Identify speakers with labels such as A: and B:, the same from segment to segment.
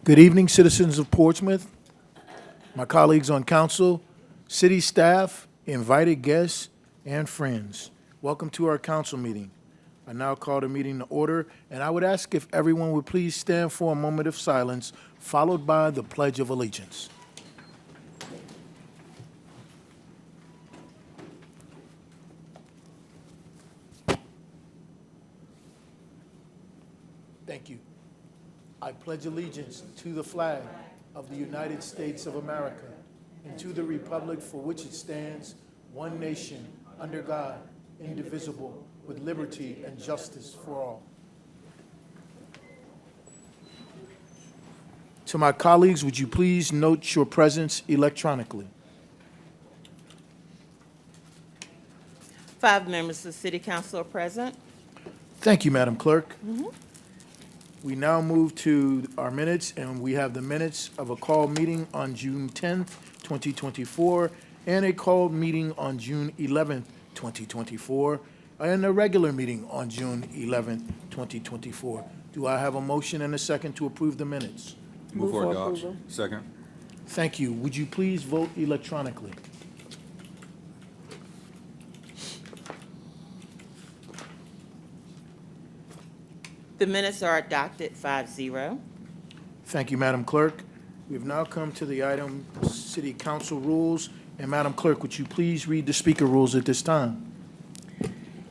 A: Good evening, citizens of Portsmouth, my colleagues on council, city staff, invited guests, and friends. Welcome to our council meeting. I now call the meeting to order, and I would ask if everyone would please stand for a moment of silence, followed by the Pledge of Allegiance. Thank you. I pledge allegiance to the flag of the United States of America and to the republic for which it stands, one nation, under God, indivisible, with liberty and justice for all. To my colleagues, would you please note your presence electronically?
B: 5 members of the City Council are present.
A: Thank you, Madam Clerk. We now move to our minutes, and we have the minutes of a called meeting on June 10th, 2024, and a called meeting on June 11th, 2024, and a regular meeting on June 11th, 2024. Do I have a motion and a second to approve the minutes?
C: Move for adoption. Second.
A: Thank you. Would you please vote electronically?
B: The minutes are adopted 5-0.
A: Thank you, Madam Clerk. We've now come to the item City Council rules. And Madam Clerk, would you please read the speaker rules at this time?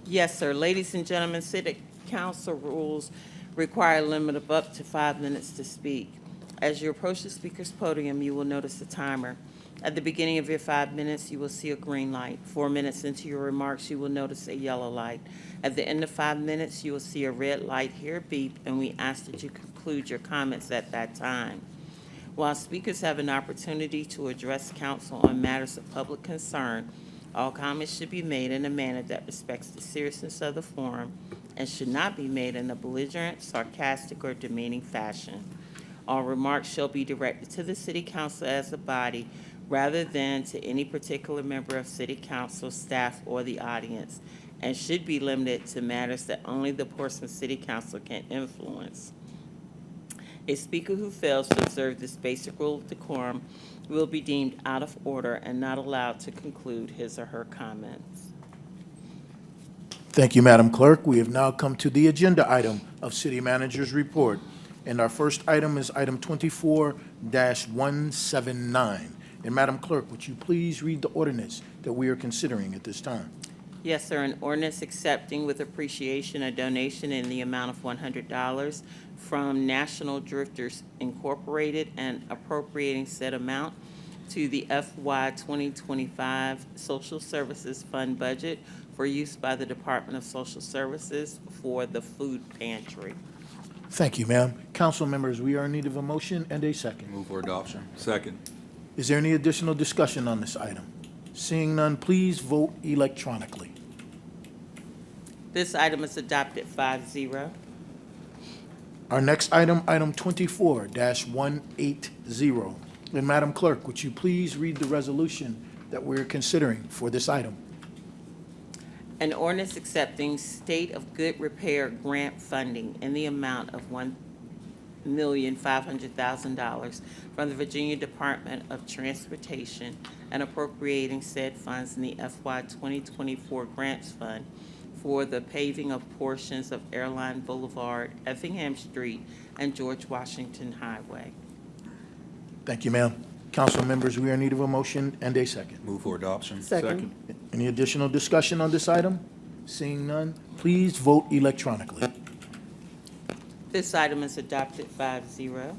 B: Yes, sir. Ladies and gentlemen, City Council rules require a limit of up to 5 minutes to speak. As you approach the speaker's podium, you will notice a timer. At the beginning of your 5 minutes, you will see a green light. 4 minutes into your remarks, you will notice a yellow light. At the end of 5 minutes, you will see a red light, hear a beep, and we ask that you conclude your comments at that time. While speakers have an opportunity to address council on matters of public concern, all comments should be made in a manner that respects the seriousness of the forum and should not be made in a belligerent, sarcastic, or demeaning fashion. All remarks shall be directed to the City Council as a body rather than to any particular member of City Council, staff, or the audience, and should be limited to matters that only the Portsmouth City Council can influence. A speaker who fails to observe this basic rule of decorum will be deemed out of order and not allowed to conclude his or her comments.
A: Thank you, Madam Clerk. We have now come to the agenda item of City Manager's Report. And our first item is item 24-179. And Madam Clerk, would you please read the ordinance that we are considering at this time?
B: Yes, sir. An ordinance accepting with appreciation a donation in the amount of $100 from National Drifters Incorporated and appropriating said amount to the FY 2025 Social Services Fund budget for use by the Department of Social Services for the food pantry.
A: Thank you, ma'am. Council members, we are in need of a motion and a second.
C: Move for adoption. Second.
A: Is there any additional discussion on this item? Seeing none, please vote electronically.
B: This item is adopted 5-0.
A: Our next item, item 24-180. And Madam Clerk, would you please read the resolution that we're considering for this item?
B: An ordinance accepting State of Good Repair grant funding in the amount of $1,500,000 from the Virginia Department of Transportation and appropriating said funds in the FY 2024 Grants Fund for the paving of portions of Airline Boulevard, Effingham Street, and George Washington Highway.
A: Thank you, ma'am. Council members, we are in need of a motion and a second.
C: Move for adoption.
D: Second.
A: Any additional discussion on this item? Seeing none, please vote electronically.
B: This item is adopted 5-0.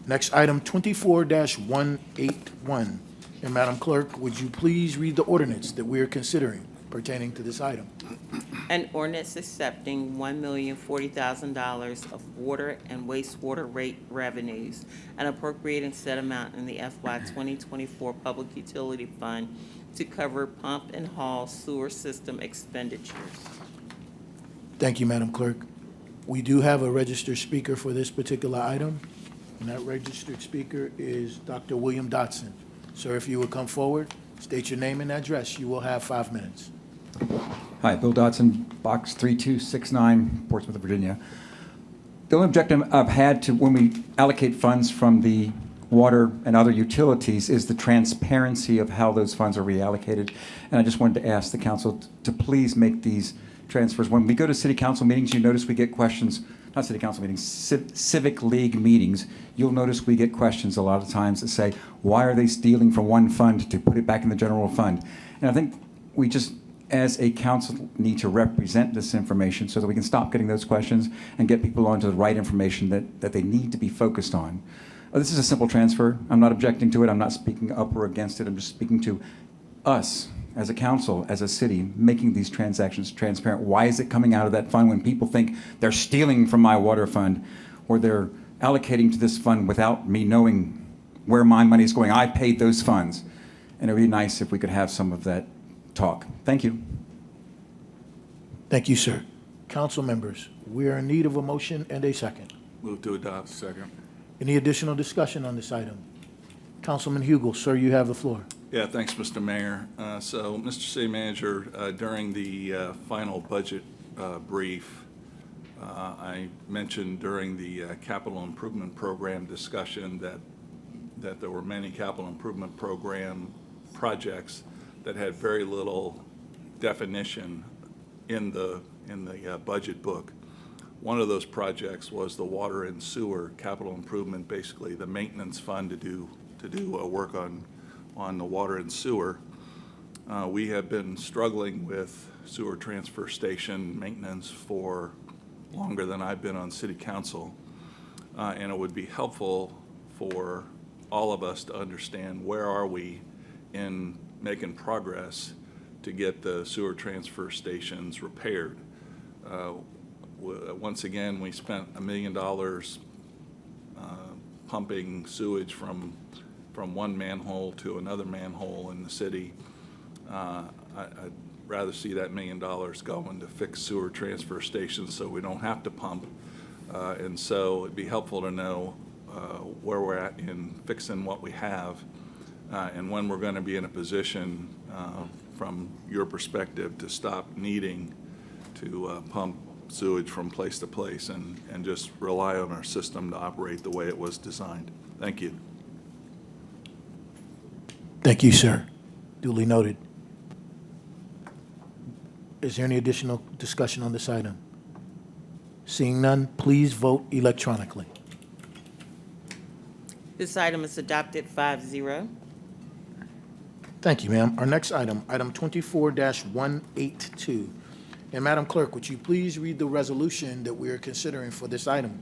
A: Next item, 24-181. And Madam Clerk, would you please read the ordinance that we are considering pertaining to this item?
B: An ordinance accepting $1,040,000 of water and wastewater rate revenues and appropriating said amount in the FY 2024 Public Utility Fund to cover pump and haul sewer system expenditures.
A: Thank you, Madam Clerk. We do have a registered speaker for this particular item, and that registered speaker is Dr. William Dotson. Sir, if you would come forward, state your name and address. You will have 5 minutes.
D: Hi, Bill Dotson, Box 3269, Portsmouth, Virginia. The only objective I've had to, when we allocate funds from the water and other utilities, is the transparency of how those funds are reallocated. And I just wanted to ask the council to please make these transfers. When we go to city council meetings, you notice we get questions, not city council meetings, civic league meetings, you'll notice we get questions a lot of times that say, why are they stealing from one fund to put it back in the general fund? And I think we just, as a council, need to represent this information so that we can stop getting those questions and get people onto the right information that they need to be focused on. This is a simple transfer. I'm not objecting to it. I'm not speaking up or against it. I'm just speaking to us as a council, as a city, making these transactions transparent. Why is it coming out of that fund when people think they're stealing from my water fund, or they're allocating to this fund without me knowing where my money is going? I paid those funds. And it would be nice if we could have some of that talk. Thank you.
A: Thank you, sir. Council members, we are in need of a motion and a second.
C: Move to adopt. Second.
A: Any additional discussion on this item? Councilman Hugel, sir, you have the floor.
C: Yeah, thanks, Mr. Mayor. So, Mr. City Manager, during the final budget brief, I mentioned during the capital improvement program discussion that there were many capital improvement program projects that had very little definition in the budget book. One of those projects was the water and sewer capital improvement, basically the maintenance fund to do work on the water and sewer. We have been struggling with sewer transfer station maintenance for longer than I've been on city council, and it would be helpful for all of us to understand where are we in making progress to get the sewer transfer stations repaired. Once again, we spent $1 million pumping sewage from one manhole to another manhole in the city. I'd rather see that $1 million going to fix sewer transfer stations so we don't have to pump. And so it'd be helpful to know where we're at in fixing what we have, and when we're going to be in a position, from your perspective, to stop needing to pump sewage from place to place and just rely on our system to operate the way it was designed. Thank you.
A: Thank you, sir. Duly noted. Is there any additional discussion on this item? Seeing none, please vote electronically.
B: This item is adopted 5-0.
A: Thank you, ma'am. Our next item, item 24-182. And Madam Clerk, would you please read the resolution that we are considering for this item?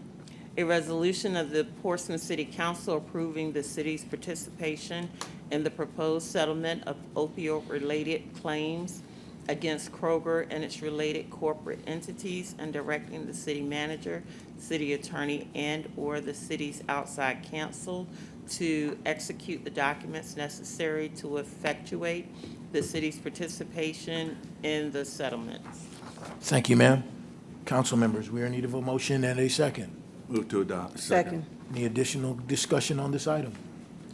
B: A resolution of the Portsmouth City Council approving the city's participation in the proposed settlement of opioid-related claims against Kroger and its related corporate entities, and directing the city manager, city attorney, and/or the city's outside counsel to execute the documents necessary to effectuate the city's participation in the settlement.
A: Thank you, ma'am. Council members, we are in need of a motion and a second.
C: Move to adopt.
E: Second.
A: Any additional discussion on this item?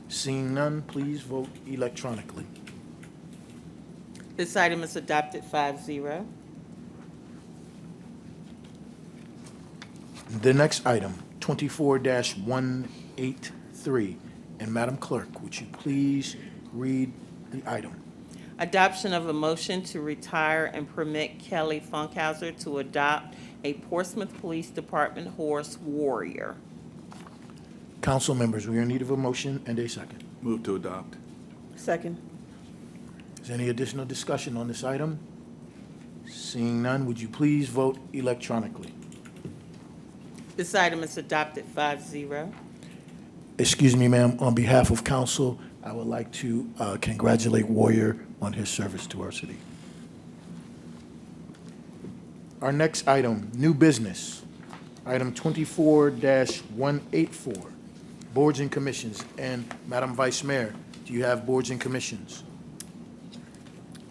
A: Seeing none, please vote electronically.
B: This item is adopted 5-0.
A: The next item, 24-183. And Madam Clerk, would you please read the item?
B: Adoption of a motion to retire and permit Kelly Funkhauser to adopt a Portsmouth Police Department horse, Warrior.
A: Council members, we are in need of a motion and a second.
C: Move to adopt.
E: Second.
A: Is there any additional discussion on this item? Seeing none, would you please vote electronically?
B: This item is adopted 5-0.
A: Excuse me, ma'am, on behalf of council, I would like to congratulate Warrior on his service to our city. Our next item, new business. Item 24-184, boards and commissions. And Madam Vice Mayor, do you have boards and commissions?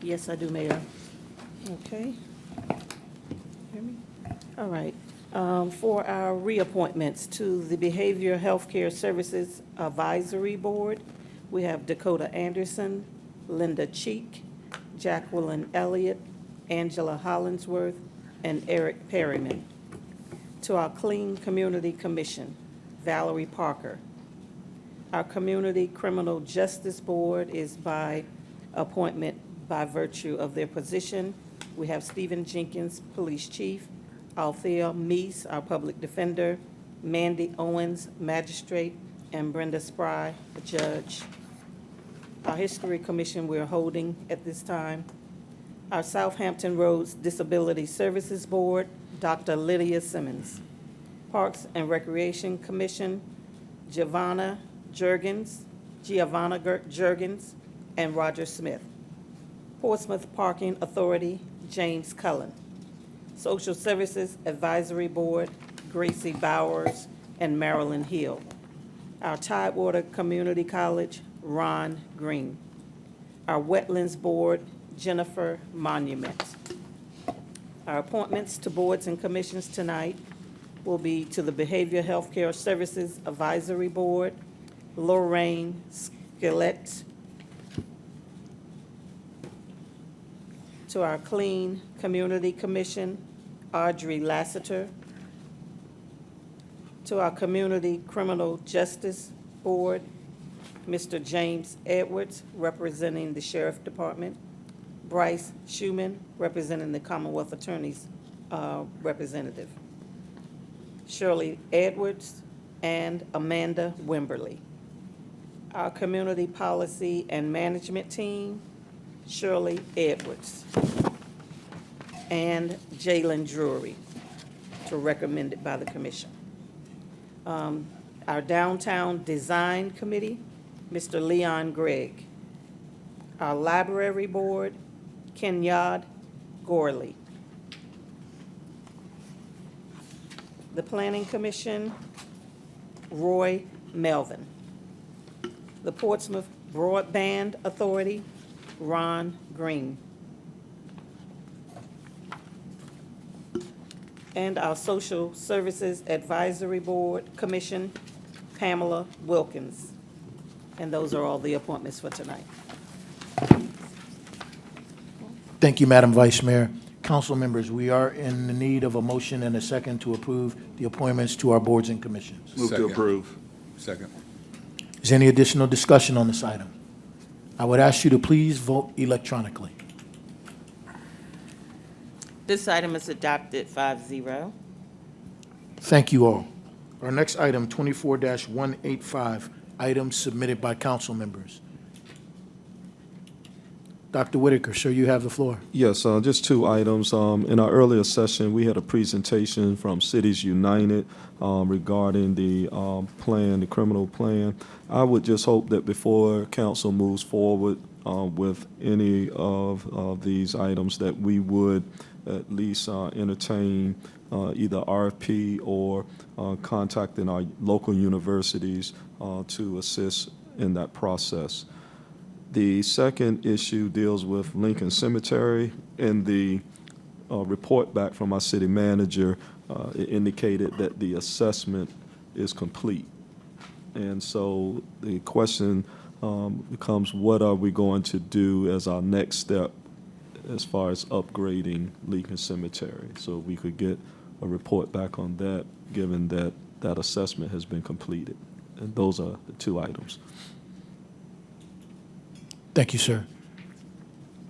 E: Yes, I do, Mayor. Okay. Hear me? All right. For our reappointments to the Behavioral Healthcare Services Advisory Board, we have Dakota Anderson, Linda Cheek, Jacqueline Elliott, Angela Hollingsworth, and Eric Perryman. To our Clean Community Commission, Valerie Parker. Our Community Criminal Justice Board is by appointment by virtue of their position. We have Stephen Jenkins, Police Chief, Althea Meese, our Public Defender, Mandy Owens, Magistrate, and Brenda Spry, Judge. Our History Commission we're holding at this time. Our Southampton Roads Disability Services Board, Dr. Lydia Simmons. Parks and Recreation Commission, Giovanna Jurgens, and Roger Smith. Portsmouth Parking Authority, James Cullen. Social Services Advisory Board, Gracie Bowers and Marilyn Hill. Our Tidewater Community College, Ron Green. Our Wetlands Board, Jennifer Monument. Our appointments to boards and commissions tonight will be to the Behavioral Healthcare Services Advisory Board, Lorraine Skillett. To our Clean Community Commission, Audrey Lassiter. To our Community Criminal Justice Board, Mr. James Edwards, representing the Sheriff Department, Bryce Schuman, representing the Commonwealth Attorney's representative, Shirley Edwards, and Amanda Wimberly. Our Community Policy and Management Team, Shirley Edwards, and Jalen Drury, to recommend it by the commission. Our Downtown Design Committee, Mr. Leon Gregg. Our Library Board, Kenyad Gorley. The Planning Commission, Roy Melvin. The Portsmouth Broadband Authority, Ron Green. And our Social Services Advisory Board Commission, Pamela Wilkins. And those are all the appointments for tonight.
A: Thank you, Madam Vice Mayor. Council members, we are in the need of a motion and a second to approve the appointments to our boards and commissions.
C: Move to
F: Second.
C: approve.
F: Second.
A: Is there any additional discussion on this item? I would ask you to please vote electronically.
B: This item is adopted 5-0.
A: Thank you all. Our next item, 24-185, items submitted by council members. Dr. Whitaker, sir, you have the floor.
G: Yes, just two items. In our earlier session, we had a presentation from Cities United regarding the plan, the criminal plan. I would just hope that before council moves forward with any of these items, that we would at least entertain either RFP or contacting our local universities to assist in that process. The second issue deals with Lincoln Cemetery. In the report back from our city manager, it indicated that the assessment is complete. And so the question becomes, what are we going to do as our next step as far as upgrading Lincoln Cemetery? So we could get a report back on that, given that that assessment has been completed. And those are the two items.
A: Thank you, sir.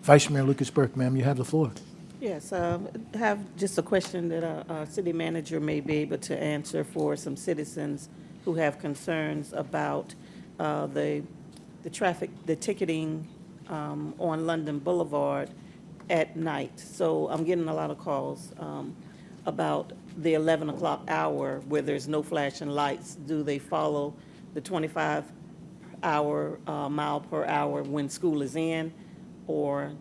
A: Vice Mayor Lucas Burke, ma'am, you have the floor.
E: Yes, I have just a question that our city manager may be able to answer for some citizens who have concerns about the traffic, the ticketing on London Boulevard at night. So I'm getting a lot of calls about the 11 o'clock hour where there's no flashing lights. Do they follow the 25-hour mile per hour when school is in, or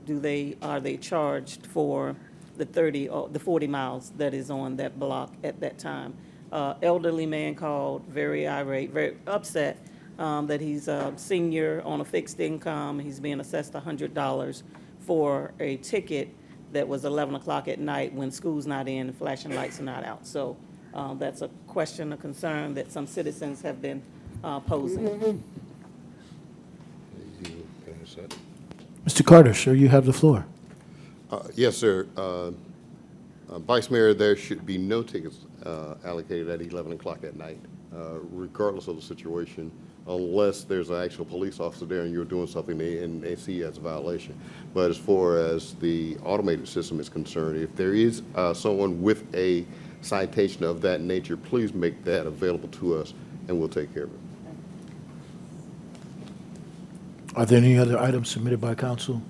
E: are they charged for the 30 or the 40 miles that is on that block at that time? Elderly man called, very irate, very upset that he's a senior on a fixed income. He's being assessed $100 for a ticket that was 11 o'clock at night when school's not in and flashing lights are not out. So that's a question, a concern that some citizens have been posing.
A: Mr. Carter, sir, you have the floor.
H: Yes, sir. Vice Mayor, there should be no tickets
F: allocated at 11 o'clock at night, regardless of the situation, unless there's an actual police officer there and you're doing something and they see it as a violation. But as far as the automated system is concerned, if there is someone with a citation of that nature, please make that available to us and we'll take care of it.
A: Are there any other items submitted by council?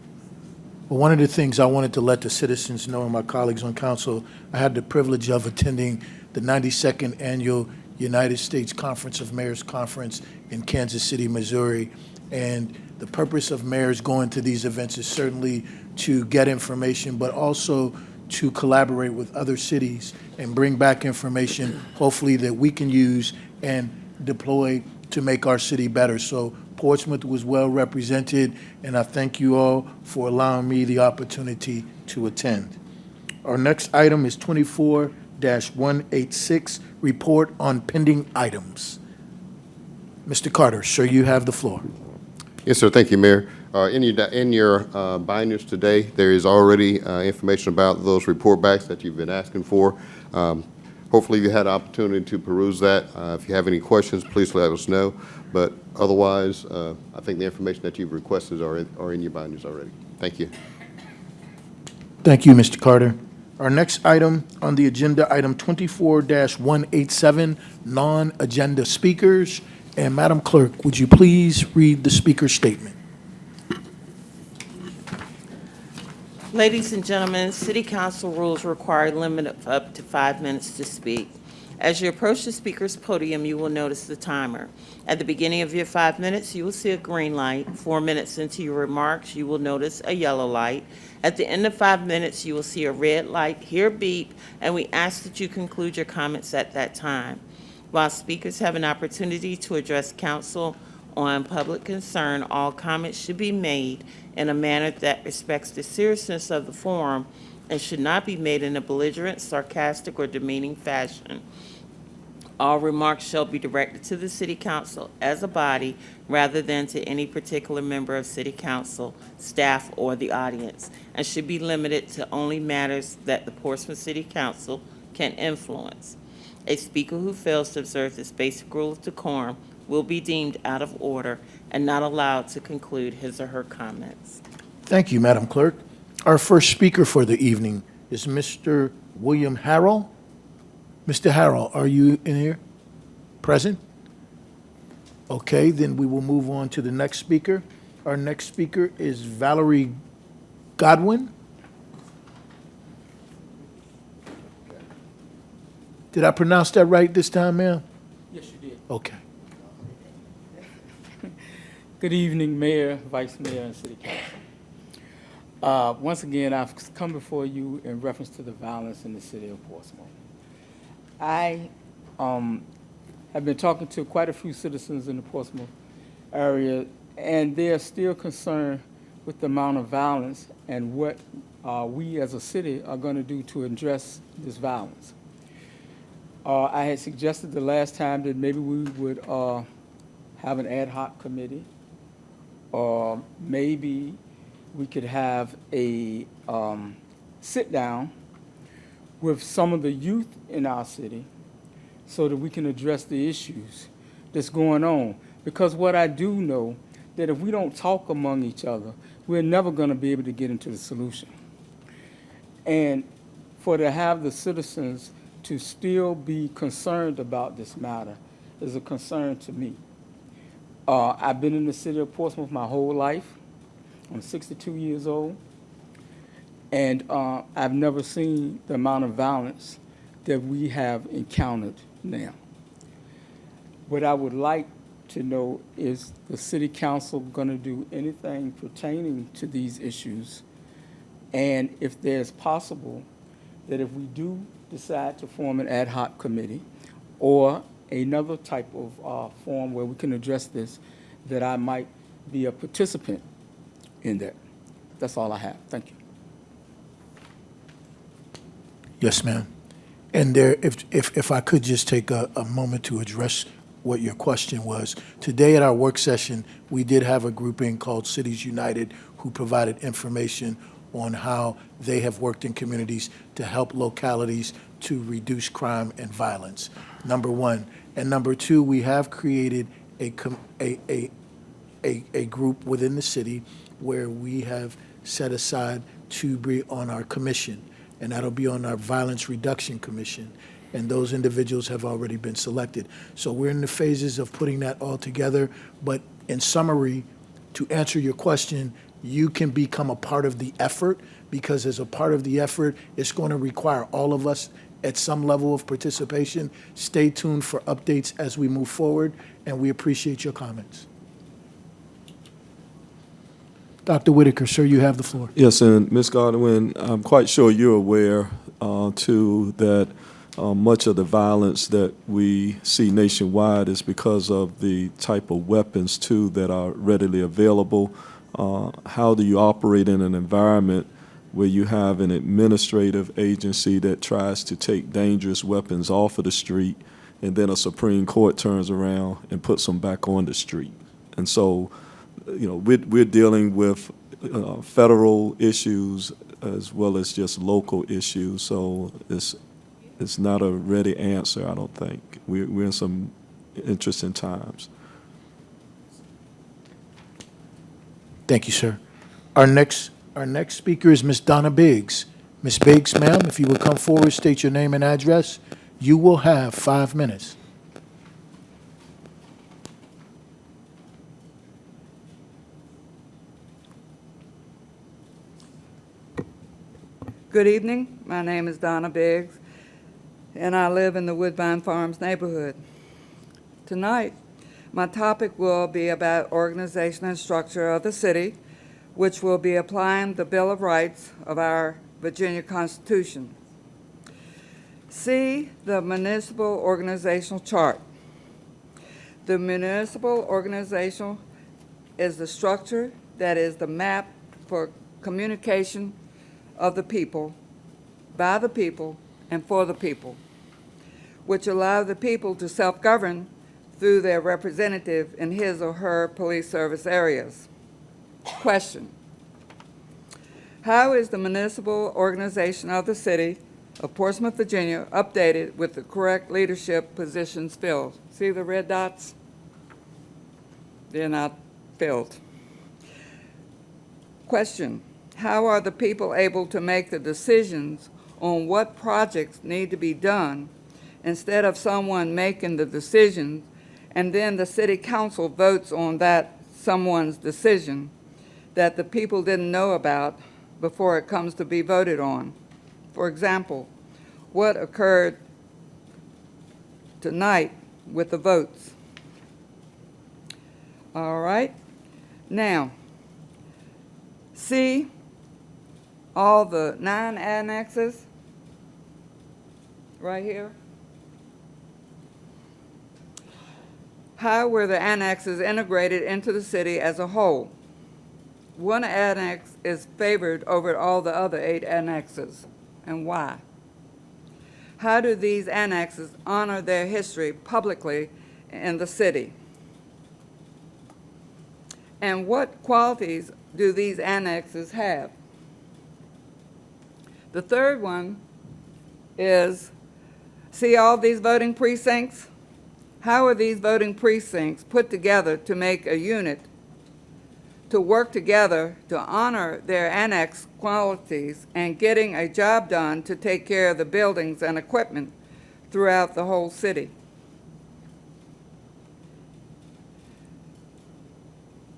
A: Well, one of the things I wanted to let the citizens know and my colleagues on council, I had the privilege of attending the 92nd Annual United States Conference of Mayors Conference in Kansas City, Missouri. And the purpose of mayors going to these events is certainly to get information, but also to collaborate with other cities and bring back information, hopefully that we can use and deploy to make our city better. So Portsmouth was well represented, and I thank you all for allowing me the opportunity to attend. Our next item is 24-186, report on pending items. Mr. Carter, sir, you have the floor.
F: Yes, sir. Thank you, Mayor. In your binders today, there is already information about those report backs that you've been asking for. Hopefully, you had an opportunity to peruse that. If you have any questions, please let us know. But otherwise, I think the information that you've requested are in your binders already. Thank you.
A: Thank you, Mr. Carter. Our next item on the agenda, item 24-187, non-agenda speakers. And Madam Clerk, would you please read the speaker statement?
B: Ladies and gentlemen, City Council rules require a limit of up to 5 minutes to speak. As you approach the speaker's podium, you will notice the timer. At the beginning of your 5 minutes, you will see a green light. 4 minutes into your remarks, you will notice a yellow light. At the end of 5 minutes, you will see a red light, hear a beep, and we ask that you conclude your comments at that time. While speakers have an opportunity to address council on public concern, all comments should be made in a manner that respects the seriousness of the forum and should not be made in a belligerent, sarcastic, or demeaning fashion. All remarks shall be directed to the City Council as a body rather than to any particular member of City Council, staff, or the audience, and should be limited to only matters that the Portsmouth City Council can influence. A speaker who fails to observe this basic rule of decorum will be deemed out of order and not allowed to conclude his or her comments.
A: Thank you, Madam Clerk. Our first speaker for the evening is Mr. William Harrell. Mr. Harrell, are you in here? Present? Okay, then we will move on to the next speaker. Our next speaker is Valerie Godwin. Did I pronounce that right this time, ma'am?
H: Yes, you did.
A: Okay.
H: Good evening, Mayor, Vice Mayor, and City Council. Once again, I've come before you in reference to the violence in the city of Portsmouth. I have been talking to quite a few citizens in the Portsmouth area, and they are still concerned with the amount of violence and what we as a city are going to do to address this violence. I had suggested the last time that maybe we would have an ad hoc committee, or maybe we could have a sit-down with some of the youth in our city so that we can address the issues that's going on. Because what I do know, that if we don't talk among each other, we're never going to be able to get into the solution. And to have the citizens to still be concerned about this matter is a concern to me. I've been in the city of Portsmouth my whole life. I'm 62 years old, and I've never seen the amount of violence that we have encountered now. What I would like to know is the City Council going to do anything pertaining to these issues, and if there's possible that if we do decide to form an ad hoc committee or another type of forum where we can address this, that I might be a participant in that. That's all I have. Thank you.
A: Yes, ma'am. And there, if I could just take a moment to address what your question was. Today at our work session, we did have a grouping called Cities United who provided information on how they have worked in communities to help localities to reduce crime and violence, number one. And number two, we have created a group within the city where we have set aside to be on our commission, and that'll be on our Violence Reduction Commission. And those individuals have already been selected. So we're in the phases of putting that all together. But in summary, to answer your question, you can become a part of the effort, because as a part of the effort, it's going to require all of us at some level of participation. Stay tuned for updates as we move forward, and we appreciate your comments. Dr. Whitaker, sir, you have the floor.
G: Yes, and Ms. Godwin, I'm quite sure you're aware, too, that much of the violence that we see nationwide is because of the type of weapons, too, that are readily available. How do you operate in an environment where you have an administrative agency that tries to take dangerous weapons off of the street, and then a Supreme Court turns around and puts them back on the street? And so, you know, we're dealing with federal issues as well as just local issues. So it's not a ready answer, I don't think. We're in some interesting times.
A: Thank you, sir. Our next speaker is Ms. Donna Biggs. Ms. Biggs, ma'am, if you would come forward, state your name and address. You will have 5 minutes.
I: Good evening. My name is Donna Biggs, and I live in the Woodbine Farms neighborhood. Tonight, my topic will be about organization and structure of the city, which will be applying the Bill of Rights of our Virginia Constitution. See the municipal organizational chart. The municipal organizational is the structure that is the map for communication of the people, by the people, and for the people, which allow the people to self-govern through their representative in his or her police service areas. Question: how is the municipal organization of the city of Portsmouth, Virginia, updated with the correct leadership positions filled? See the red dots? They're not filled. Question: how are the people able to make the decisions on what projects need to be done instead of someone making the decisions and then the city council votes on that someone's decision that the people didn't know about before it comes to be voted on? For example, what occurred tonight with the votes? All right. Now, see all the 9 annexes right here? How were the annexes integrated into the city as a whole? One annex is favored over all the other 8 annexes, and why? How do these annexes honor their history publicly in the city? And what qualities do these annexes have? The third one is, see all these voting precincts? How are these voting precincts put together to make a unit, to work together to honor their annex qualities and getting a job done to take care of the buildings and equipment throughout the whole city?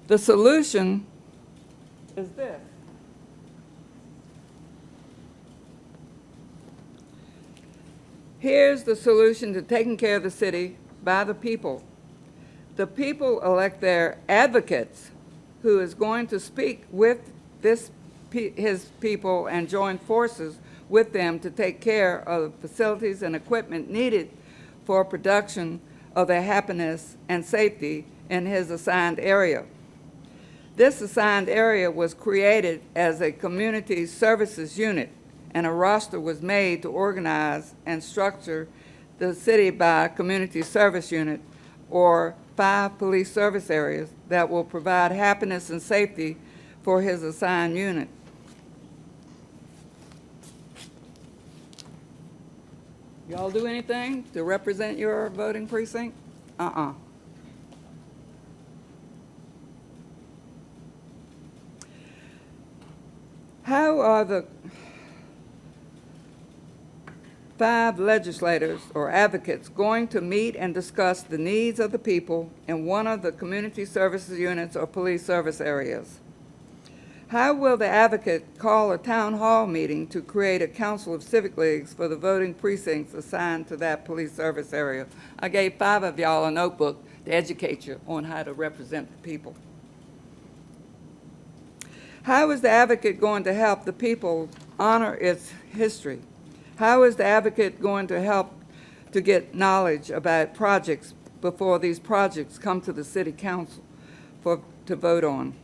I: The solution is this. Here's the solution to taking care of the city by the people. The people elect their advocates, who is going to speak with his people and join forces with them to take care of the facilities and equipment needed for production of their happiness and safety in his assigned area. This assigned area was created as a community services unit, and a roster was made to organize and structure the city by community service unit, or 5 police service areas that will provide happiness and safety for his assigned unit. Y'all do anything to represent your voting precinct? Uh-uh. How are the 5 legislators or advocates going to meet and discuss the needs of the people in one of the community services units or police service areas? How will the advocate call a town hall meeting to create a council of civic leagues for the voting precincts assigned to that police service area? I gave 5 of y'all a notebook to educate you on how to represent the people. How is the advocate going to help the people honor its history? How is the advocate going to help to get knowledge about projects before these projects come to the city council to vote on?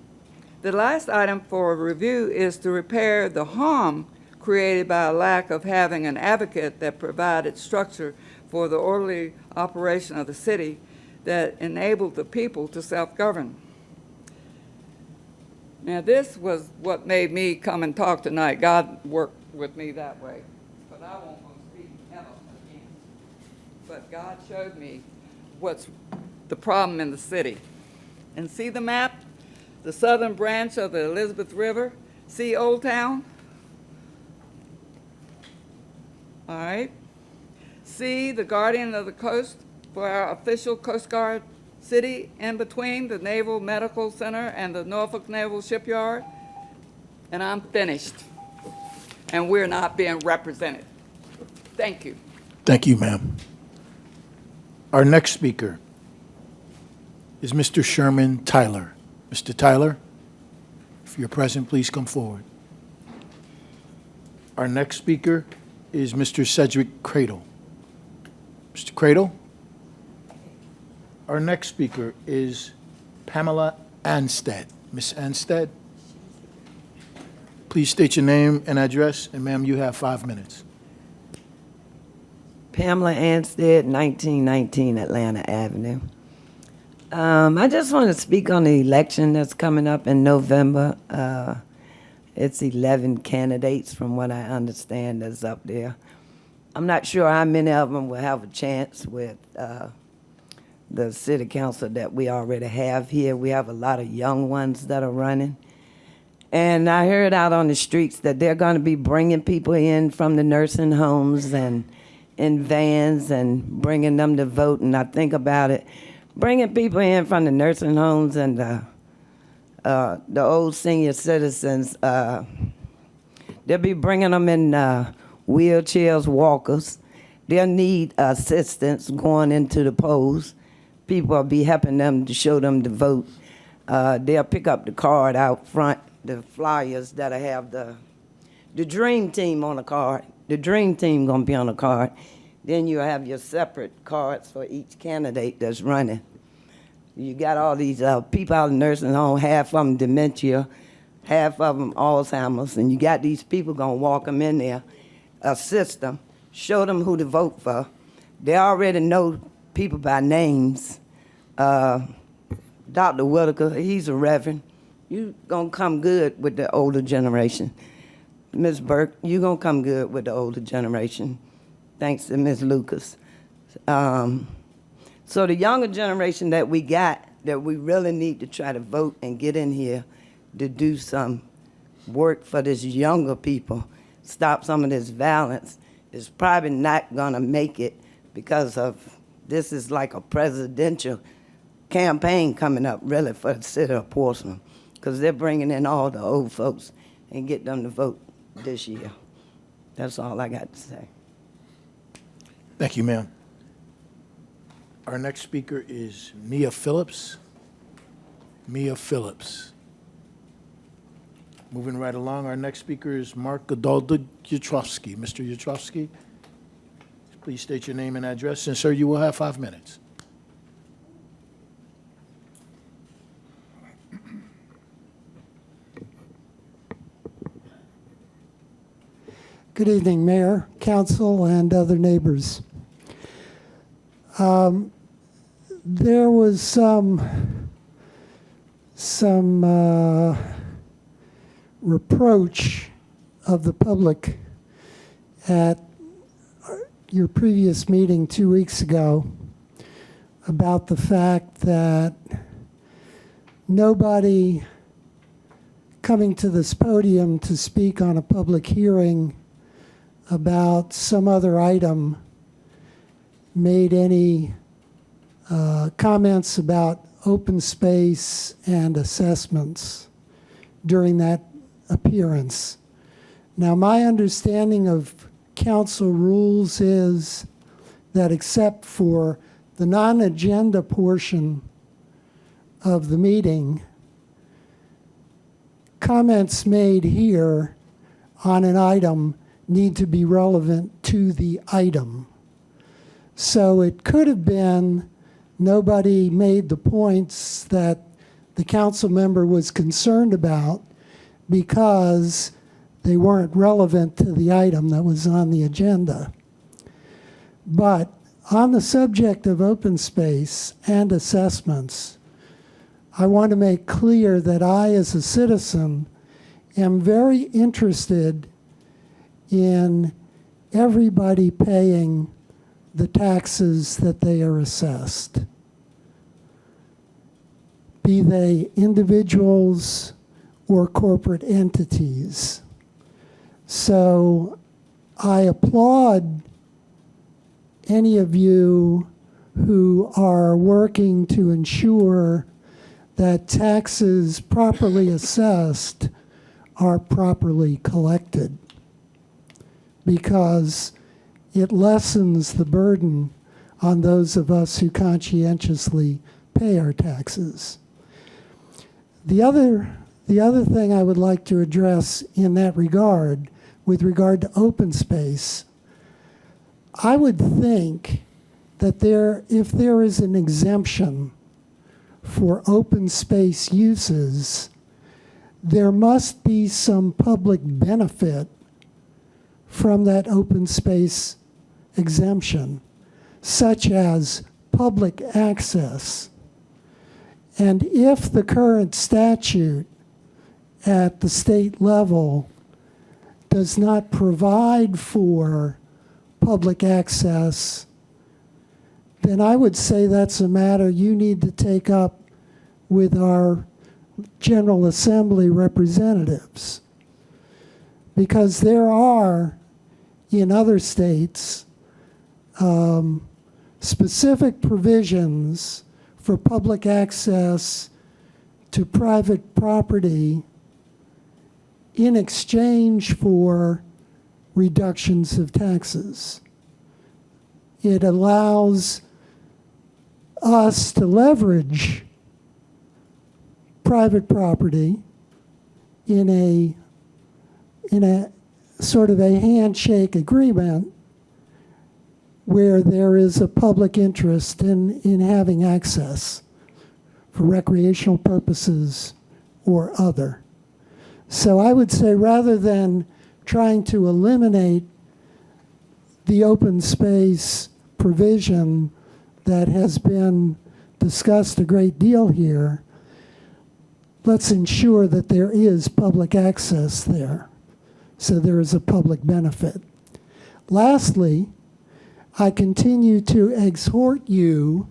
I: The last item for review is to repair the harm created by a lack of having an advocate that provided structure for the orderly operation of the city that enabled the people to self-govern. Now, this was what made me come and talk tonight. God worked with me that way. But I won't go speak ever again. But God showed me what's the problem in the city. And see the map? The southern branch of the Elizabeth River. See Old Town? All right. See the guardian of the coast for our official Coast Guard city in between the Naval Medical Center and the Norfolk Naval Shipyard? And I'm finished. And we're not being represented. Thank you.
A: Thank you, ma'am. Our next speaker is Mr. Sherman Tyler. Mr. Tyler, if you're present, please come forward. Our next speaker is Mr. Cedric Cradle. Mr. Cradle? Our next speaker is Pamela Anstead. Ms. Anstead, please state your name and address, and ma'am, you have 5 minutes.
J: Pamela Anstead, 1919 Atlanta Avenue. I just want to speak on the election that's coming up in November. It's 11 candidates from what I understand that's up there. I'm not sure how many of them will have a chance with the city council that we already have here. We have a lot of young ones that are running. And I heard out on the streets that they're going to be bringing people in from the nursing homes and in vans and bringing them to vote. And I think about it, bringing people in from the nursing homes and the old senior citizens, they'll be bringing them in wheelchairs, walkers. They'll need assistance going into the polls. People will be helping them to show them the vote. They'll pick up the card out front, the flyers that have the dream team on the card. The dream team gonna be on the card. Then you have your separate cards for each candidate that's running. You got all these people out in the nursing home, half of them dementia, half of them Alzheimer's, and you got these people gonna walk them in there, assist them, show them who to vote for. They already know people by names. Dr. Whitaker, he's a reverend. You gonna come good with the older generation. Ms. Burke, you gonna come good with the older generation, thanks to Ms. Lucas. So the younger generation that we got, that we really need to try to vote and get in here to do some work for this younger people, stop some of this violence, is probably not gonna make it because of, this is like a presidential campaign coming up really for the city of Portsmouth, because they're bringing in all the old folks and get them to vote this year. That's all I got to say.
A: Thank you, ma'am. Our next speaker is Mia Phillips. Mia Phillips. Moving right along, our next speaker is Mark Godalda Yatrovsky. Mr. Yatrovsky, please state your name and address, and sir, you will have 5 minutes.
K: Good evening, Mayor, Council, and other neighbors. There was some reproach of the public at your previous meeting 2 weeks ago about the fact that nobody coming to this podium to speak on a public hearing about some other item made any comments about open space and assessments during that appearance. Now, my understanding of council rules is that except for the non-agenda portion of the meeting, comments made here on an item need to be relevant to the item. So it could have been nobody made the points that the council member was concerned about because they weren't relevant to the item that was on the agenda. But on the subject of open space and assessments, I want to make clear that I, as a citizen, am very interested in everybody paying the taxes that they are assessed, be they individuals or corporate entities. So I applaud any of you who are working to ensure that taxes properly assessed are properly collected, because it lessens the burden on those of us who conscientiously pay our taxes. The other thing I would like to address in that regard, with regard to open space, I would think that if there is an exemption for open space uses, there must be some public benefit from that open space exemption, such as public access. And if the current statute at the state level does not provide for public access, then I would say that's a matter you need to take up with our General Assembly representatives. Because there are, in other states, specific provisions for public access to private property in exchange for reductions of taxes. It allows us to leverage private property in a sort of a handshake agreement where there is a public interest in having access for recreational purposes or other. So I would say, rather than trying to eliminate the open space provision that has been discussed a great deal here, let's ensure that there is public access there, so there is a public benefit. Lastly, I continue to exhort you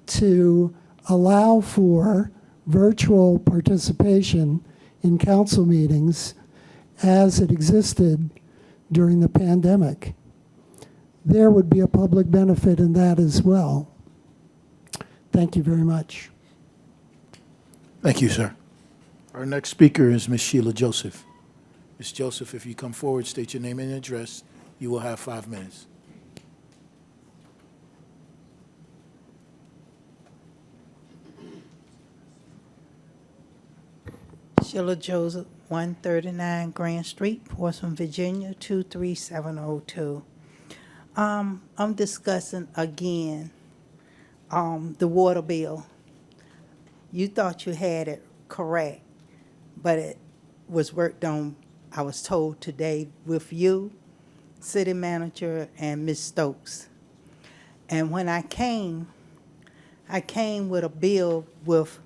K: to allow for virtual participation in council meetings as it existed during the pandemic. There would be a public benefit in that as well. Thank you very much.
A: Thank you, sir. Our next speaker is Ms. Sheila Joseph. Ms. Joseph, if you come forward, state your name and address, you will have 5 minutes.
L: Sheila Joseph, 139 Grand Street, Portsmouth, Virginia, 23702. I'm discussing again the water bill. You thought you had it correct, but it was worked on, I was told today, with you, city manager, and Ms. Stokes. And when I came with a bill with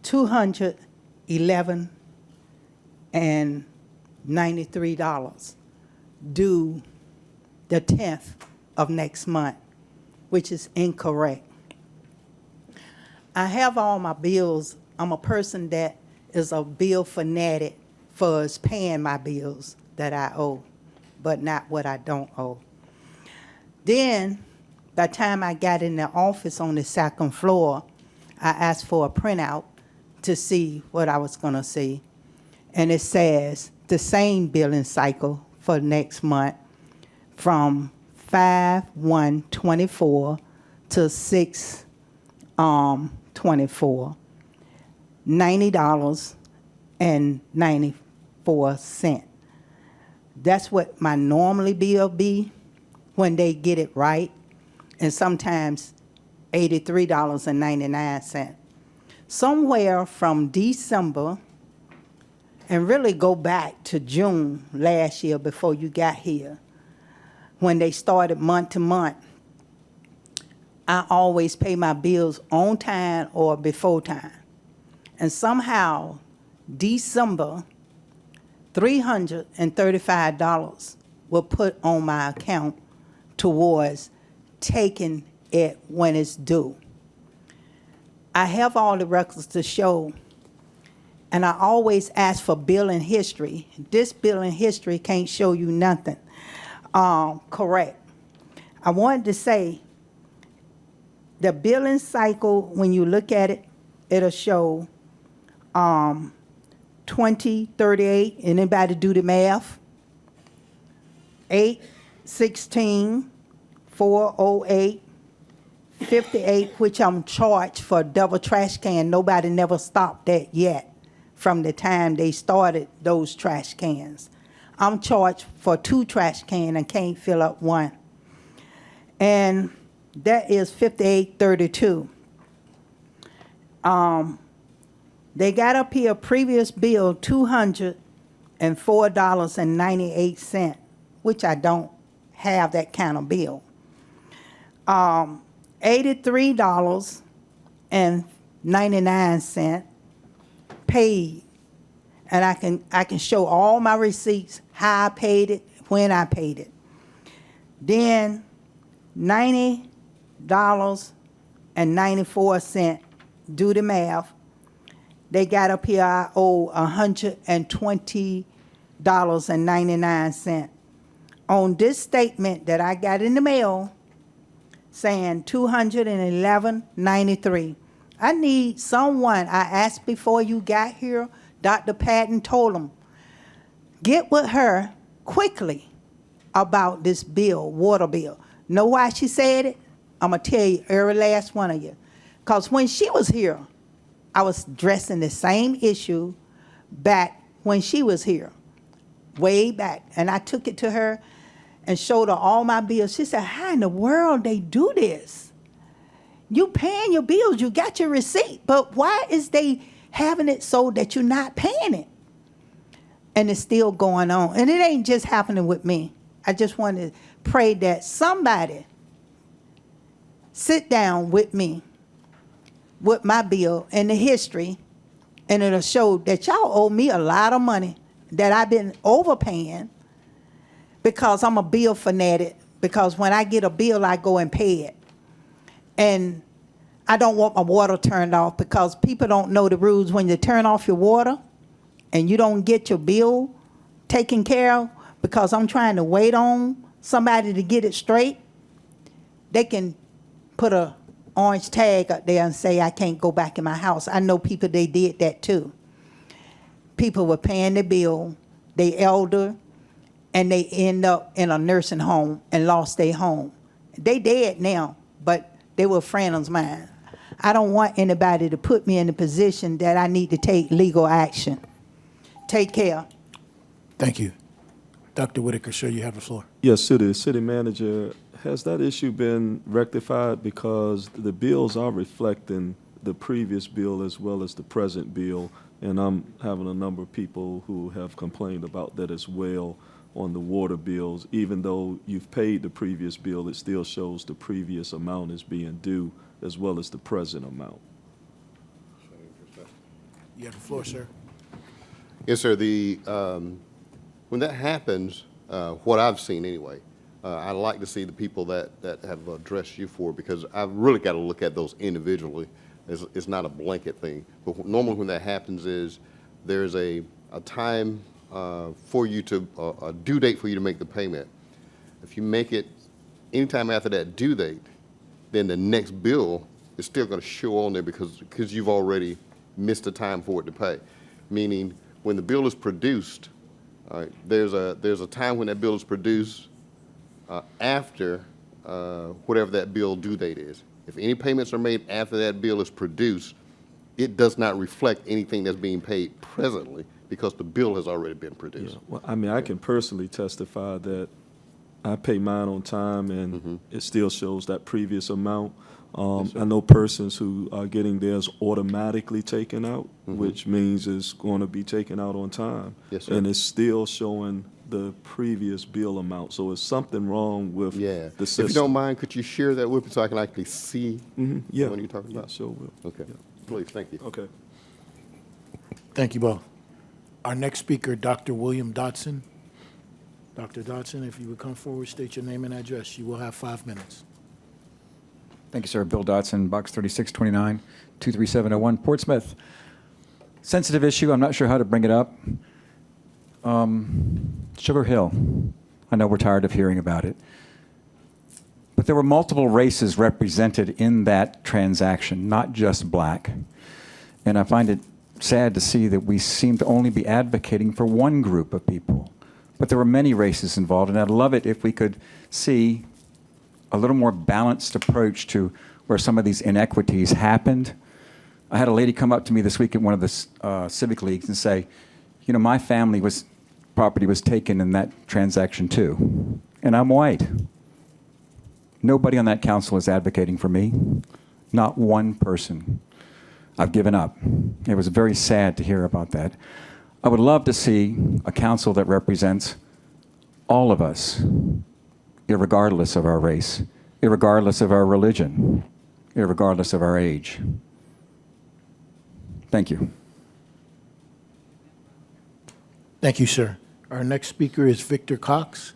L: $211.93 due the 10th of next month, which is incorrect. I have all my bills. I'm a person that is a bill fanatic for us paying my bills that I owe, but not what I don't owe. Then, by the time I got in the office on the second floor, I asked for a printout to see what I was going to see. And it says the same billing cycle for next month from 5/1/24 to 6/24, $90.94. That's what my normally bill be when they get it right, and sometimes $83.99. Somewhere from December, and really go back to June last year before you got here, when they started month to month, I always pay my bills on time or before time. And somehow, December, $335 were put on my account towards taking it when it's due. I have all the records to show, and I always ask for billing history. This billing history can't show you nothing correct. I wanted to say the billing cycle, when you look at it, it'll show 2038. Anybody do the math? 8/16, 4/08, 58, which I'm charged for a double trash can. Nobody never stopped that yet from the time they started those trash cans. I'm charged for 2 trash cans and can't fill up 1. And that is 5832. They got up here previous bill $204.98, which I don't have that kind of bill. $83.99 paid, and I can show all my receipts, how I paid it, when I paid it. Then $90.94, do the math. They got up here I owe $120.99. On this statement that I got in the mail saying $211.93. I need someone, I asked before you got here, Dr. Patton told them, get with her quickly about this bill, water bill. Know why she said it? I'm going to tell you, every last one of you. Because when she was here, I was addressing the same issue back when she was here, way back. And I took it to her and showed her all my bills. She said, how in the world they do this? You paying your bills, you got your receipt, but why is they having it so that you're not paying it? And it's still going on. And it ain't just happening with me. I just want to pray that somebody sit down with me with my bill and the history, and it'll show that y'all owe me a lot of money that I've been overpaying because I'm a bill fanatic, because when I get a bill, I go and pay it. And I don't want my water turned off because people don't know the rules. When you turn off your water and you don't get your bill taken care of because I'm trying to wait on somebody to get it straight, they can put a orange tag up there and say I can't go back in my house. I know people, they did that too. People were paying the bill, they elder, and they end up in a nursing home and lost their home. They dead now, but they were friends of mine. I don't want anybody to put me in a position that I need to take legal action. Take care.
A: Thank you. Dr. Whitaker, sir, you have the floor.
G: Yes, city manager, has that issue been rectified? Because the bills are reflecting the previous bill as well as the present bill, and I'm having a number of people who have complained about that as well on the water bills. Even though you've paid the previous bill, it still shows the previous amount is being due as well as the present amount.
A: You have the floor, sir.
F: Yes, sir. When that happens, what I've seen anyway, I like to see the people that have addressed you for it, because I've really got to look at those individually. It's not a blanket thing. But normally when that happens is there's a time for you to, a due date for you to make the payment. If you make it anytime after that due date, then the next bill is still going to show on there because you've already missed the time for it to pay. Meaning, when the bill is produced, all right, there's a time when that bill is produced after whatever that bill due date is. If any payments are made after that bill is produced, it does not reflect anything that's being paid presently because the bill has already been produced.
G: Yeah, well, I mean, I can personally testify that I pay mine on time, and it still shows that previous amount. I know persons who are getting theirs automatically taken out, which means it's going to be taken out on time.
F: Yes, sir.
G: And it's still showing the previous bill amount. So it's something wrong with
F: Yeah.
G: the system.
F: If you don't mind, could you share that with me so I can actually see
G: Yeah.
F: what you're talking
G: Yeah,
F: about?
G: sure will.
F: Okay. Please, thank you.
G: Okay.
A: Thank you both. Our next speaker, Dr. William Dotson. Dr. Dotson, if you would come forward, state your name and address. You will have 5 minutes.
D: Thank you, sir. Bill Dotson, Box 3629, 23701, Portsmouth. Sensitive issue. I'm not sure how to bring it up. Sugar Hill. I know we're tired of hearing about it. But there were multiple races represented in that transaction, not just black. And I find it sad to see that we seem to only be advocating for one group of people. But there were many races involved, and I'd love it if we could see a little more balanced approach to where some of these inequities happened. I had a lady come up to me this week at one of the civic leagues and say, you know, my property was taken in that transaction too, and I'm white. Nobody on that council is advocating for me, not one person. I've given up. It was very sad to hear about that. I would love to see a council that represents all of us, irregardless of our race, irregardless of our religion, irregardless of our age. Thank you.
A: Thank you, sir. Our next speaker is Victor Cox.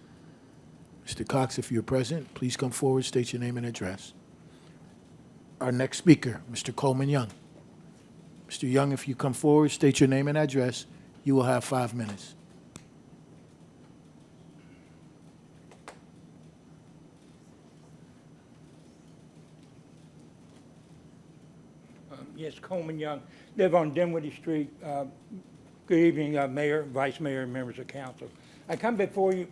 A: Mr. Cox, if you're present, please come forward, state your name and address. Our next speaker, Mr. Coleman Young. Mr. Young, if you come forward, state your name and address. You will have 5 minutes.
M: Yes, Coleman Young, live on Dinwiddie Street. Good evening, Mayor, Vice Mayor, and members of council. I come before you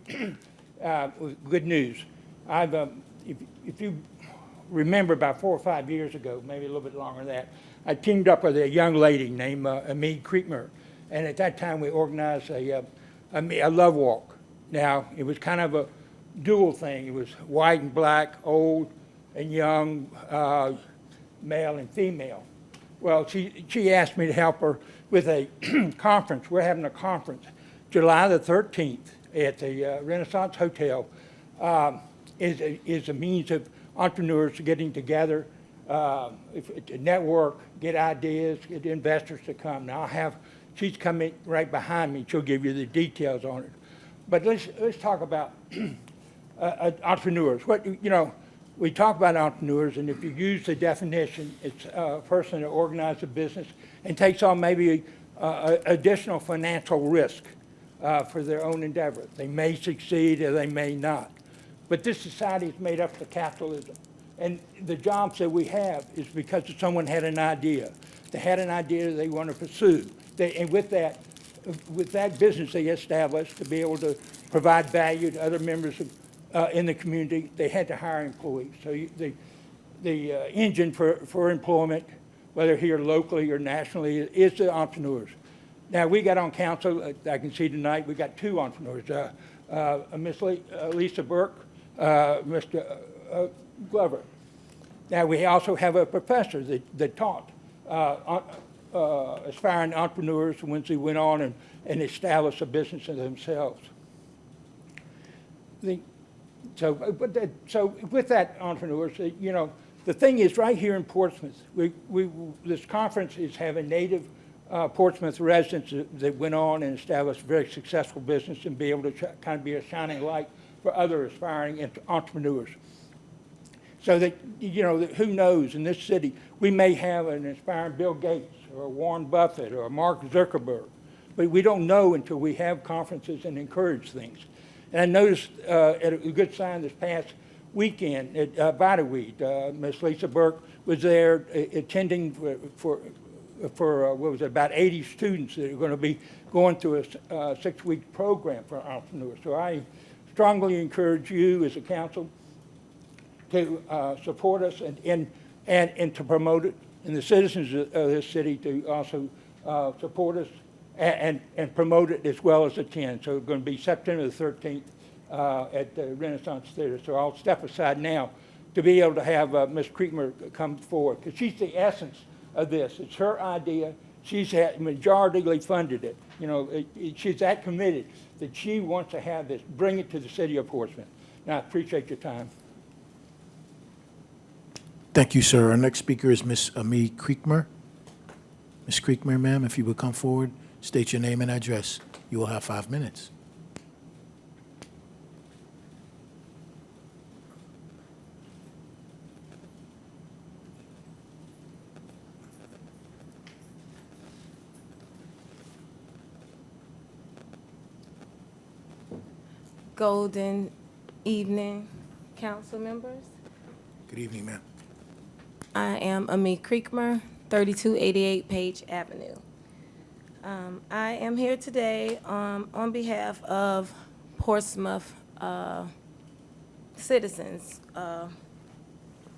M: with good news. If you remember, about 4 or 5 years ago, maybe a little bit longer than that, I teamed up with a young lady named Amee Creekmer, and at that time we organized a love walk. Now, it was kind of a dual thing. It was white and black, old and young, male and female. Well, she asked me to help her with a conference. We're having a conference July the 13th at the Renaissance Hotel. Is a means of entrepreneurs getting together, to network, get ideas, get investors to come. Now she's coming right behind me. She'll give you the details on it. But let's talk about entrepreneurs. We talk about entrepreneurs, and if you use the definition, it's a person that organizes a business and takes on maybe additional financial risk for their own endeavor. They may succeed or they may not. But this society is made up of capitalism. And the jobs that we have is because someone had an idea. They had an idea they want to pursue. And with that business they established to be able to provide value to other members of in the community, they had to hire employees. So the engine for employment, whether here locally or nationally, is the entrepreneurs. Now, we got on council, I can see tonight, we got 2 entrepreneurs, Miss Lisa Burke, Mr. Glover. Now, we also have a professor that taught aspiring entrepreneurs once they went on and established a business of themselves. So with that, entrepreneurs, the thing is, right here in Portsmouth, this conference is having native Portsmouth residents that went on and established a very successful business and be able to kind of be a shining light for other aspiring entrepreneurs. So that, you know, that who knows, in this city, we may have an inspiring Bill Gates or Warren Buffett or Mark Zuckerberg, but we don't know until we have conferences and encourage things. And I noticed at a good sign this past weekend at Vitaweed, Miss Lisa Burke was there attending for what was it, about 80 students that are going to be going through a 6-week program for entrepreneurs. So I strongly encourage you as a council to support us and to promote it, and the citizens of this city to also support us and promote it as well as attend. So it's going to be September the 13th at the Renaissance Theater. So I'll step aside now to be able to have Ms. Creekmer come forward, because she's the essence of this. It's her idea. She's majoritarily funded it. You know, she's that committed that she wants to have this, bring it to the city of Portsmouth. And I appreciate your time.
A: Thank you, sir. Our next speaker is Ms. Ami Creekmer. Ms. Creekmer, ma'am, if you would come forward, state your name and address. You will have 5 minutes.
N: Golden evening, council members.
A: Good evening, ma'am.
N: I am Ami Creekmer, 3288 Page Avenue. I am here today on behalf of Portsmouth citizens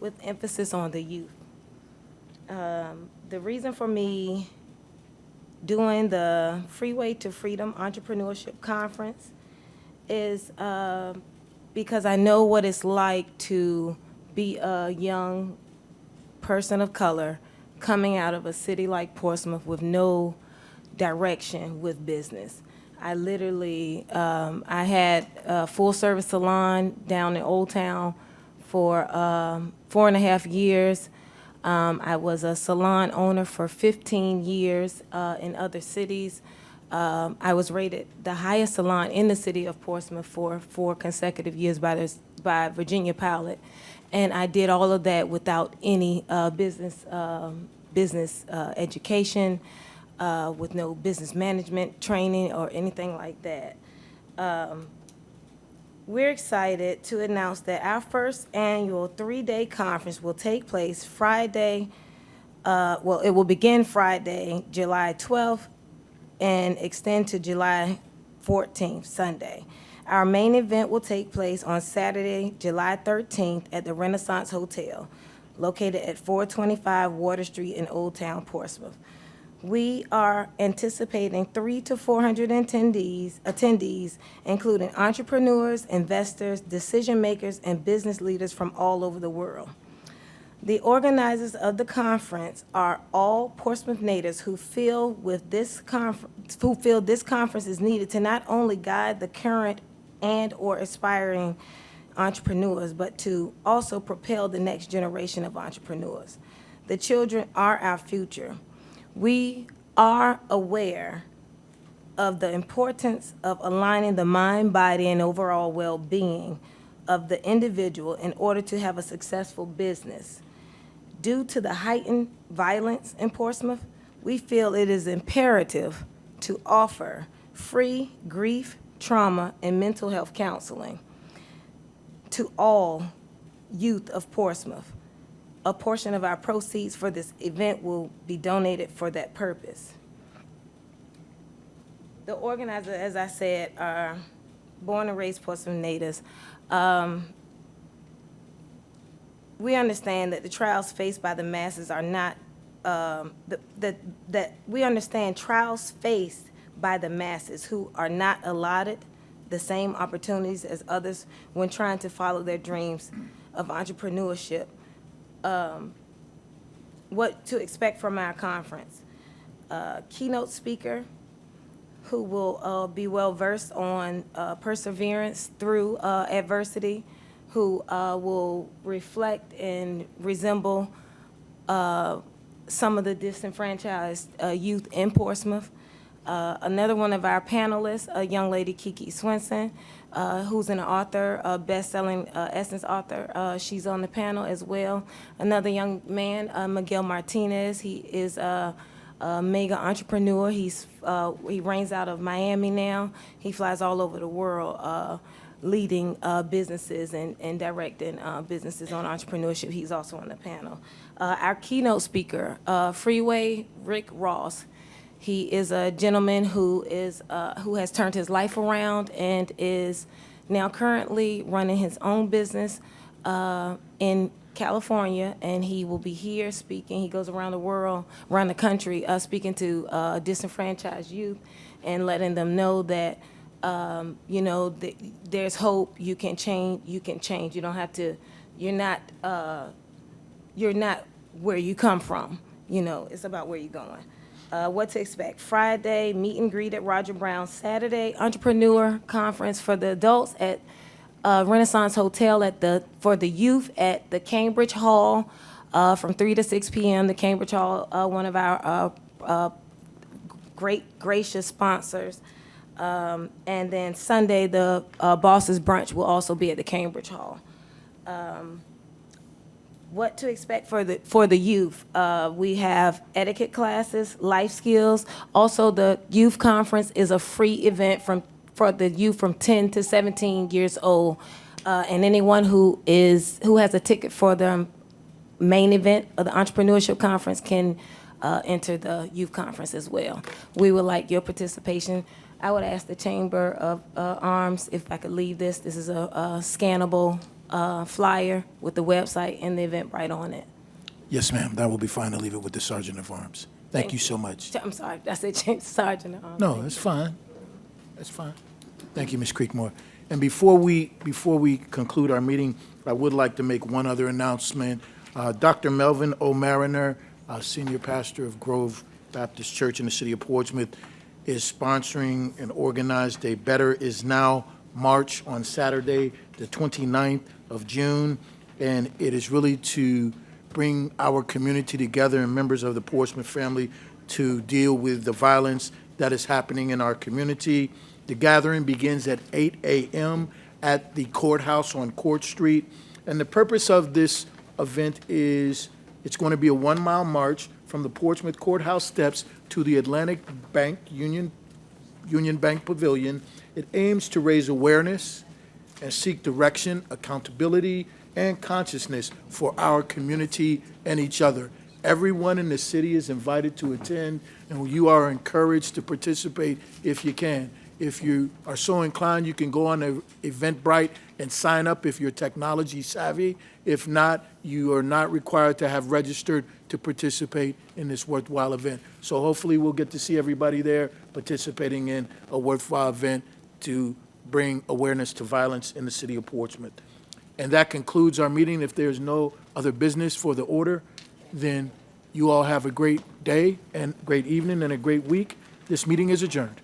N: with emphasis on the youth. The reason for me doing the Freeway to Freedom Entrepreneurship Conference is because I know what it's like to be a young person of color coming out of a city like Portsmouth with no direction with business. I literally, I had a full-service salon down in Old Town for 4.5 years. I was a salon owner for 15 years in other cities. I was rated the highest salon in the city of Portsmouth for 4 consecutive years by Virginia Pilot. And I did all of that without any business education, with no business management training or anything like that. We're excited to announce that our first annual 3-day conference will take place Friday, it will begin Friday, July 12th, and extend to July 14th, Sunday. Our main event will take place on Saturday, July 13th at the Renaissance Hotel, located at 425 Water Street in Old Town, Portsmouth. We are anticipating 300 to 400 attendees, including entrepreneurs, investors, decision makers, and business leaders from all over the world. The organizers of the conference are all Portsmouth natives who feel this conference is needed to not only guide the current and/or aspiring entrepreneurs, but to also propel the next generation of entrepreneurs. The children are our future. We are aware of the importance of aligning the mind, body, and overall well-being of the individual in order to have a successful business. Due to the heightened violence in Portsmouth, we feel it is imperative to offer free grief, trauma, and mental health counseling to all youth of Portsmouth. A portion of our proceeds for this event will be donated for that purpose. The organizers, as I said, are born and raised Portsmouth natives. We understand that the trials faced by the masses are not, we understand trials faced by the masses who are not allotted the same opportunities as others when trying to follow their dreams of entrepreneurship. What to expect from our conference. Keynote speaker who will be well-versed on perseverance through adversity, who will reflect and resemble some of the disenfranchised youth in Portsmouth. Another one of our panelists, a young lady, Kiki Swenson, who's an author, a best-selling Essence author. She's on the panel as well. Another young man, Miguel Martinez. He is a mega entrepreneur. He reigns out of Miami now. He flies all over the world, leading businesses and directing businesses on entrepreneurship. He's also on the panel. Our keynote speaker, Freeway Rick Ross. He is a gentleman who has turned his life around and is now currently running his own business in California, and he will be here speaking. He goes around the world, around the country, speaking to disenfranchised youth and letting them know that there's hope. You can change. You can change. You don't have to. You're not where you come from. It's about where you're going. What to expect. Friday, meet and greet at Roger Brown. Saturday, entrepreneur conference for the adults at Renaissance Hotel for the youth at the Cambridge Hall from 3 to 6 p.m. The Cambridge Hall, one of our great, gracious sponsors. And then Sunday, the Boss's Brunch will also be at the Cambridge Hall. What to expect for the youth. We have etiquette classes, life skills. Also, the youth conference is a free event for the youth from 10 to 17 years old. And anyone who has a ticket for the main event of the entrepreneurship conference can enter the youth conference as well. We would like your participation. I would ask the Chamber of Arms if I could leave this. This is a scannable flyer with the website and the Eventbrite on it.
A: Yes, ma'am, that will be fine. I'll leave it with the Sergeant of Arms. Thank you so much.
N: I'm sorry, I said Sergeant of Arms.
A: No, that's fine. That's fine. Thank you, Ms. Creekmore. And before we conclude our meeting, I would like to make one other announcement. Dr. Melvin O'Mariner, Senior Pastor of Grove Baptist Church in the city of Portsmouth, is sponsoring and organized a Better Is Now March on Saturday, the 29th of June. And it is really to bring our community together and members of the Portsmouth family to deal with the violence that is happening in our community. The gathering begins at 8 a.m. at the courthouse on Court Street. And the purpose of this event is it's going to be a 1-mile march from the Portsmouth Courthouse steps to the Atlantic Bank Union Bank Pavilion. It aims to raise awareness and seek direction, accountability, and consciousness for our community and each other. Everyone in the city is invited to attend, and you are encouraged to participate if you can. If you are so inclined, you can go on to Eventbrite and sign up if you're technology savvy. If not, you are not required to have registered to participate in this worthwhile event. So hopefully we'll get to see everybody there participating in a worthwhile event to bring awareness to violence in the city of Portsmouth. And that concludes our meeting. If there's no other business for the order, then you all have a great day and great evening and a great week. This meeting is adjourned.